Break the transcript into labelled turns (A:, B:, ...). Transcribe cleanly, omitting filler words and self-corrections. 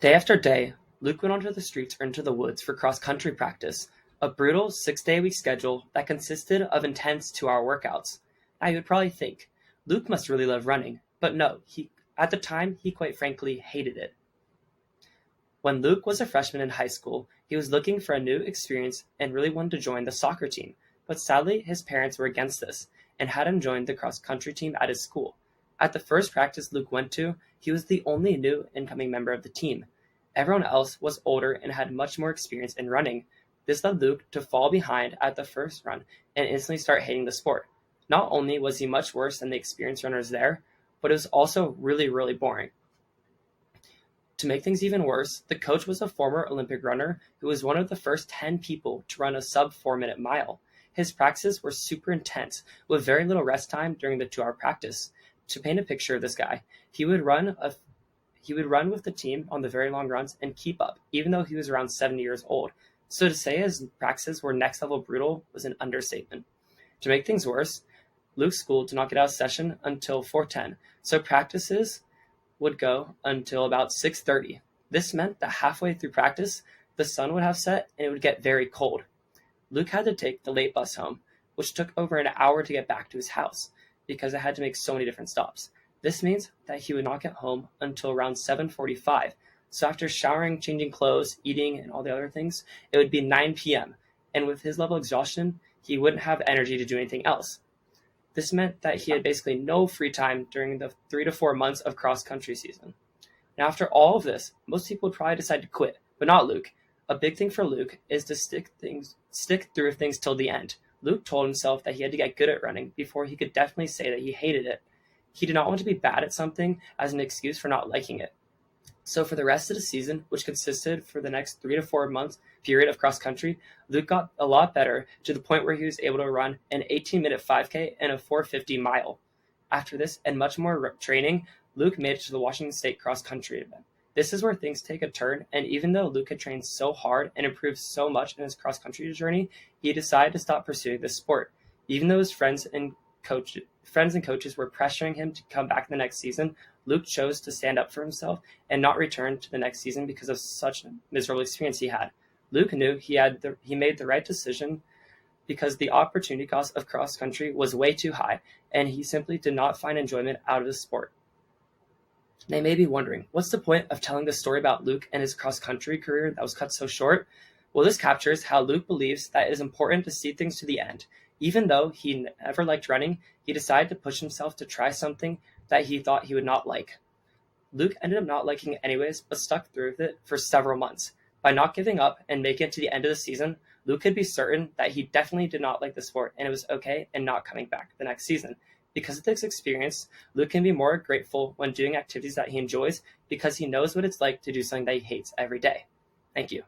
A: Day after day, Luke went onto the streets or into the woods for cross-country practice, a brutal 6-day-a-week schedule that consisted of intense 2-hour workouts. Now you would probably think, Luke must really love running, but no, at the time he quite frankly hated it. When Luke was a freshman in high school, he was looking for a new experience and really wanted to join the soccer team, but sadly his parents were against this and had him join the cross-country team at his school. At the first practice Luke went to, he was the only new incoming member of the team. Everyone else was older and had much more experience in running. This led Luke to fall behind at the first run and instantly start hating the sport. Not only was he much worse than the experienced runners there, but it was also really, really boring. To make things even worse, the coach was a former Olympic runner who was one of the first 10 people to run a sub 4-minute mile. His practices were super intense, with very little rest time during the 2-hour practice. To paint a picture of this guy, he would run with the team on the very long runs and keep up, even though he was around 70 years old. So to say his practices were next level brutal was an understatement. To make things worse, Luke's school did not get out of session until 4:10, so practices would go until about 6:30. This meant that halfway through practice, the sun would have set and it would get very cold. Luke had to take the late bus home, which took over an hour to get back to his house because it had to make so many different stops. This means that he would not get home until around 7:45. So after showering, changing clothes, eating, and all the other things, it would be 9 p.m. And with his level of exhaustion, he wouldn't have energy to do anything else. This meant that he had basically no free time during the 3 to 4 months of cross-country season. Now, after all of this, most people would probably decide to quit, but not Luke. A big thing for Luke is to stick through things till the end. Luke told himself that he had to get good at running before he could definitely say that he hated it. He did not want to be bad at something as an excuse for not liking it. So for the rest of the season, which consisted for the next 3 to 4 months period of cross country, Luke got a lot better to the point where he was able to run an 18-minute 5K and a 450 mile. After this and much more training, Luke made it to the Washington State cross country event. This is where things take a turn, and even though Luke had trained so hard and improved so much in his cross country journey, he decided to stop pursuing this sport. Even though his friends and coaches were pressuring him to come back the next season, Luke chose to stand up for himself and not return to the next season because of such a miserable experience he had. Luke knew he made the right decision because the opportunity cost of cross country was way too high, and he simply did not find enjoyment out of the sport. They may be wondering, what's the point of telling the story about Luke and his cross country career that was cut so short? Well, this captures how Luke believes that it is important to see things to the end. Even though he never liked running, he decided to push himself to try something that he thought he would not like. Luke ended up not liking it anyways, but stuck through with it for several months. By not giving up and making it to the end of the season, Luke could be certain that he definitely did not like the sport and it was okay and not coming back the next season. Because of this experience, Luke can be more grateful when doing activities that he enjoys because he knows what it's like to do something that he hates every day. Thank you.